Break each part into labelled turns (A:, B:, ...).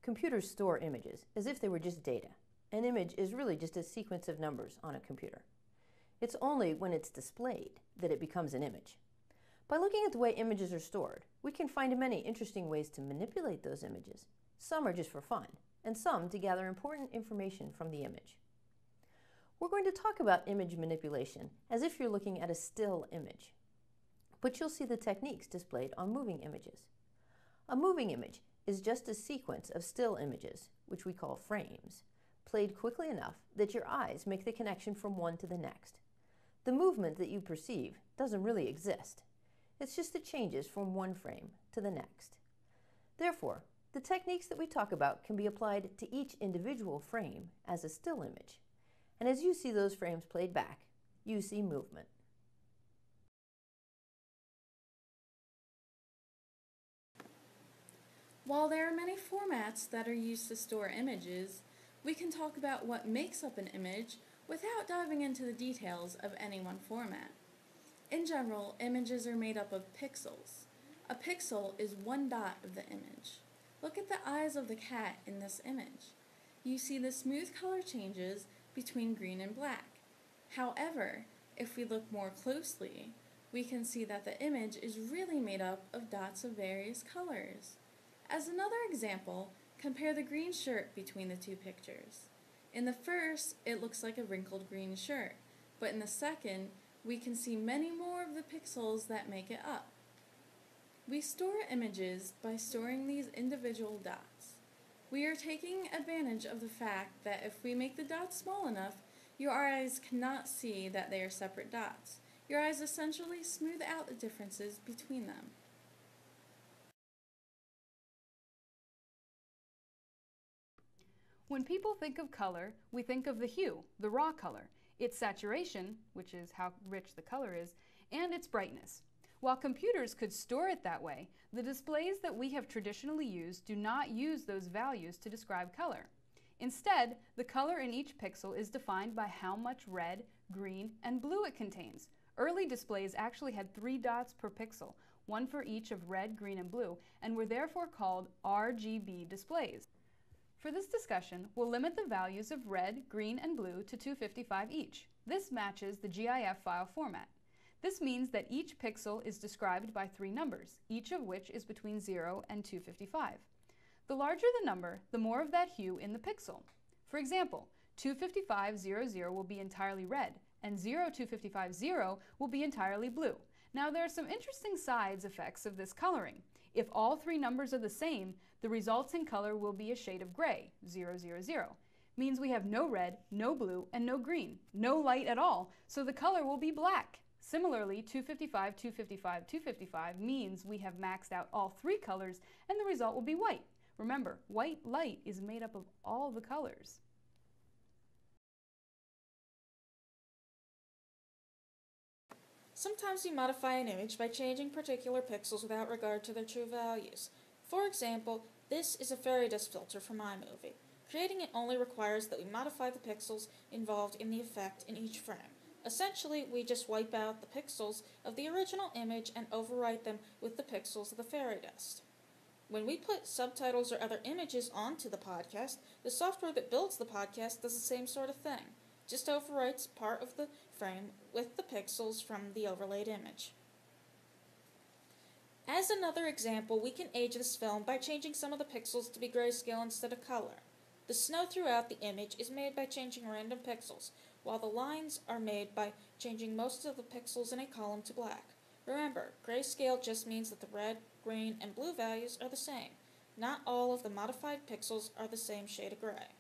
A: Computers store images as if they were just data. An image is really just a sequence of numbers on a computer. It's only when it's displayed that it becomes an image. By looking at the way images are stored, we can find many interesting ways to manipulate those images. Some are just for fun, and some to gather important information from the image. We're going to talk about image manipulation as if you're looking at a still image, but you'll see the techniques displayed on moving images. A moving image is just a sequence of still images, which we call frames, played quickly enough that your eyes make the connection from one to the next. The movement that you perceive doesn't really exist. It's just the changes from one frame to the next. Therefore, the techniques that we talk about can be applied to each individual frame as a still image. And as you see those frames played back, you see movement.
B: While there are many formats that are used to store images, we can talk about what makes up an image without diving into the details of any one format. In general, images are made up of pixels. A pixel is one dot of the image. Look at the eyes of the cat in this image. You see the smooth color changes between green and black. However, if we look more closely, we can see that the image is really made up of dots of various colors. As another example, compare the green shirt between the two pictures. In the first, it looks like a wrinkled green shirt, but in the second, we can see many more of the pixels that make it up. We store images by storing these individual dots. We are taking advantage of the fact that if we make the dots small enough, your eyes cannot see that they are separate dots. Your eyes essentially smooth out the differences between them.
C: When people think of color, we think of the hue, the raw color, its saturation, which is how rich the color is, and its brightness. While computers could store it that way, the displays that we have traditionally used do not use those values to describe color. Instead, the color in each pixel is defined by how much red, green, and blue it contains. Early displays actually had 3 dots per pixel, one for each of red, green, and blue, and were therefore called RGB displays. For this discussion, we'll limit the values of red, green, and blue to 255 each. This matches the GIF file format. This means that each pixel is described by 3 numbers, each of which is between 0 and 255. The larger the number, the more of that hue in the pixel. For example, 255.00 will be entirely red, and 02550 will be entirely blue. Now there are some interesting side effects of this coloring. If all 3 numbers are the same, the resulting color will be a shade of gray, 000. Means we have no red, no blue, and no green, no light at all, so the color will be black. Similarly, 255, 255, 255 means we have maxed out all 3 colors, and the result will be white. Remember, white light is made up of all the colors.
D: Sometimes we modify an image by changing particular pixels without regard to their true values. For example, this is a fairy dust filter from iMovie. Creating it only requires that we modify the pixels involved in the effect in each frame. Essentially, we just wipe out the pixels of the original image and overwrite them with the pixels of the fairy dust. When we put subtitles or other images onto the podcast, the software that builds the podcast does the same sort of thing. Just overwrites part of the frame with the pixels from the overlaid image. As another example, we can age this film by changing some of the pixels to be grayscale instead of color. The snow throughout the image is made by changing random pixels, while the lines are made by changing most of the pixels in a column to black. Remember, grayscale just means that the red, green, and blue values are the same. Not all of the modified pixels are the same shade of gray.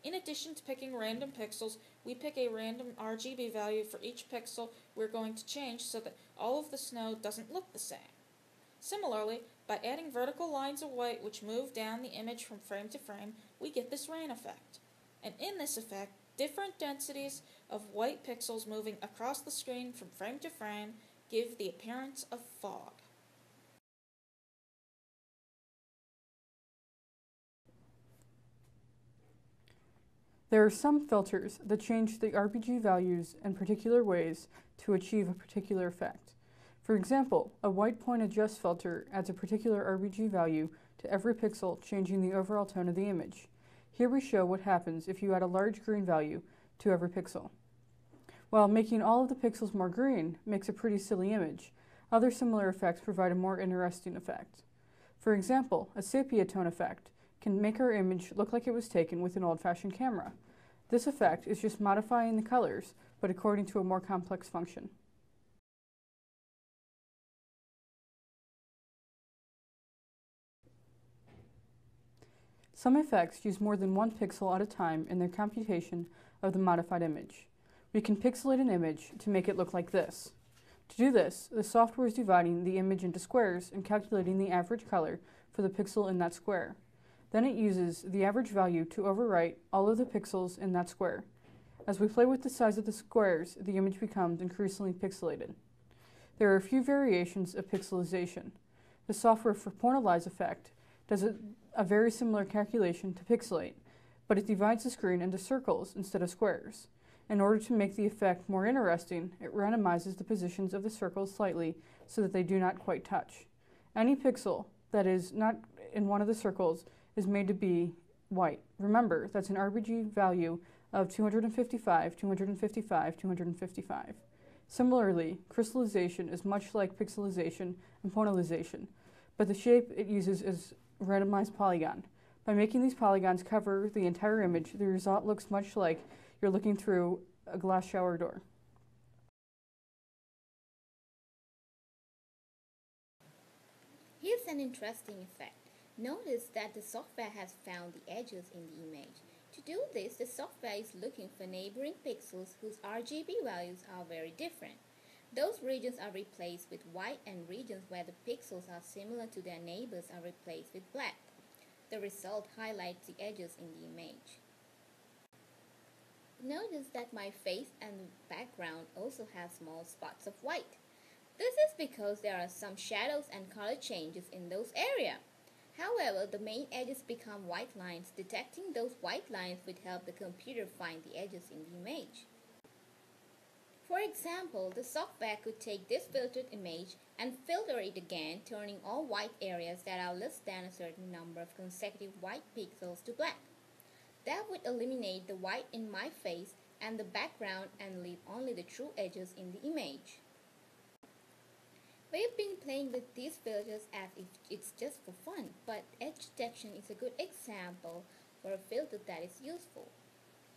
D: In addition to picking random pixels, we pick a random RGB value for each pixel we're going to change so that all of the snow doesn't look the same. Similarly, by adding vertical lines of white which move down the image from frame to frame, we get this rain effect. And in this effect, different densities of white pixels moving across the screen from frame to frame give the appearance of fog.
E: There are some filters that change the RGB values in particular ways to achieve a particular effect. For example, a white point adjust filter adds a particular RGB value to every pixel, changing the overall tone of the image. Here we show what happens if you add a large green value to every pixel. While making all of the pixels more green makes a pretty silly image, other similar effects provide a more interesting effect. For example, a sepia tone effect can make our image look like it was taken with an old-fashioned camera. This effect is just modifying the colors, but according to a more complex function. Some effects use more than one pixel at a time in their computation of the modified image. We can pixelate an image to make it look like this. To do this, the software is dividing the image into squares and calculating the average color for the pixel in that square. Then it uses the average value to overwrite all of the pixels in that square. As we play with the size of the squares, the image becomes increasingly pixelated. There are a few variations of pixelization. The software for pointillized effect does a very similar calculation to pixelate, but it divides the screen into circles instead of squares. In order to make the effect more interesting, it randomizes the positions of the circles slightly so that they do not quite touch. Any pixel that is not in one of the circles is made to be white. Remember, that's an RGB value of 255, 255, 255. Similarly, crystallization is much like pixelization and pointillization, but the shape it uses is randomized polygon. By making these polygons cover the entire image, the result looks much like you're looking through a glass shower door.
F: Here's an interesting effect. Notice that the software has found the edges in the image. To do this, the software is looking for neighboring pixels whose RGB values are very different. Those regions are replaced with white, and regions where the pixels are similar to their neighbors are replaced with black. The result highlights the edges in the image. Notice that my face and background also have small spots of white. This is because there are some shadows and color changes in those areas. However, the main edges become white lines. Detecting those white lines would help the computer find the edges in the image. For example, the software could take this filtered image and filter it again, turning all white areas that are less than a certain number of consecutive white pixels to black. That would eliminate the white in my face and the background and leave only the true edges in the image. We've been playing with these filters as if it's just for fun, but edge detection is a good example for a filter that is useful.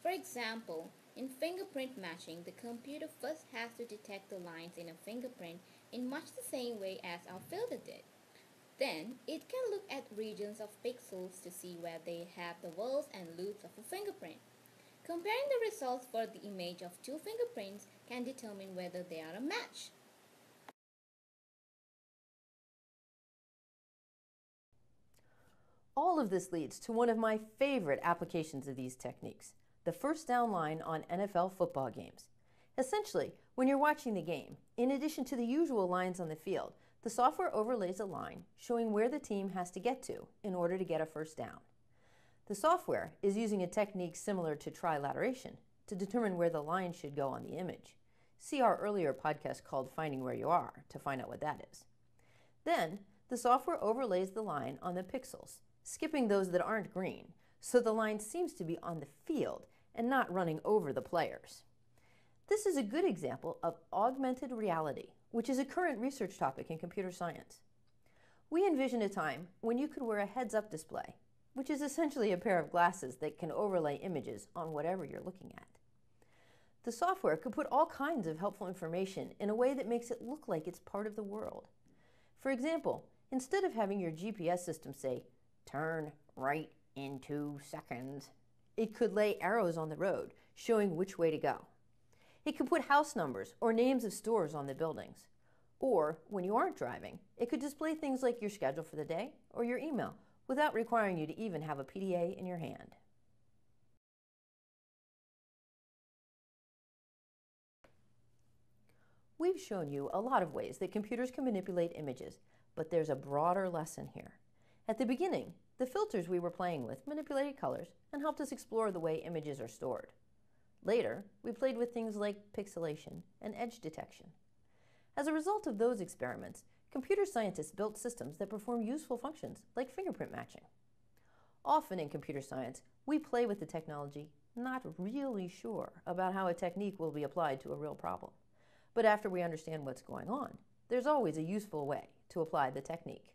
F: For example, in fingerprint matching, the computer first has to detect the lines in a fingerprint in much the same way as our filter did. Then, it can look at regions of pixels to see where they have the whorls and loops of a fingerprint. Comparing the results for the image of two fingerprints can determine whether they are a match.
A: All of this leads to one of my favorite applications of these techniques, the first down line on NFL football games. Essentially, when you're watching the game, in addition to the usual lines on the field, the software overlays a line showing where the team has to get to in order to get a first down. The software is using a technique similar to trilateration to determine where the line should go on the image. See our earlier podcast called Finding Where You Are to find out what that is. Then, the software overlays the line on the pixels, skipping those that aren't green, so the line seems to be on the field and not running over the players. This is a good example of augmented reality, which is a current research topic in computer science. We envision a time when you could wear a heads-up display, which is essentially a pair of glasses that can overlay images on whatever you're looking at. The software could put all kinds of helpful information in a way that makes it look like it's part of the world. For example, instead of having your GPS system say, "Turn right in 2 seconds," it could lay arrows on the road showing which way to go. It could put house numbers or names of stores on the buildings. Or, when you aren't driving, it could display things like your schedule for the day or your email without requiring you to even have a PDA in your hand. We've shown you a lot of ways that computers can manipulate images, but there's a broader lesson here. At the beginning, The filters we were playing with manipulated colors and helped us explore the way images are stored. Later, we played with things like pixelation and edge detection. As a result of those experiments, computer scientists built systems that perform useful functions like fingerprint matching. Often in computer science, we play with the technology, not really sure about how a technique will be applied to a real problem. But after we understand what's going on, there's always a useful way to apply the technique.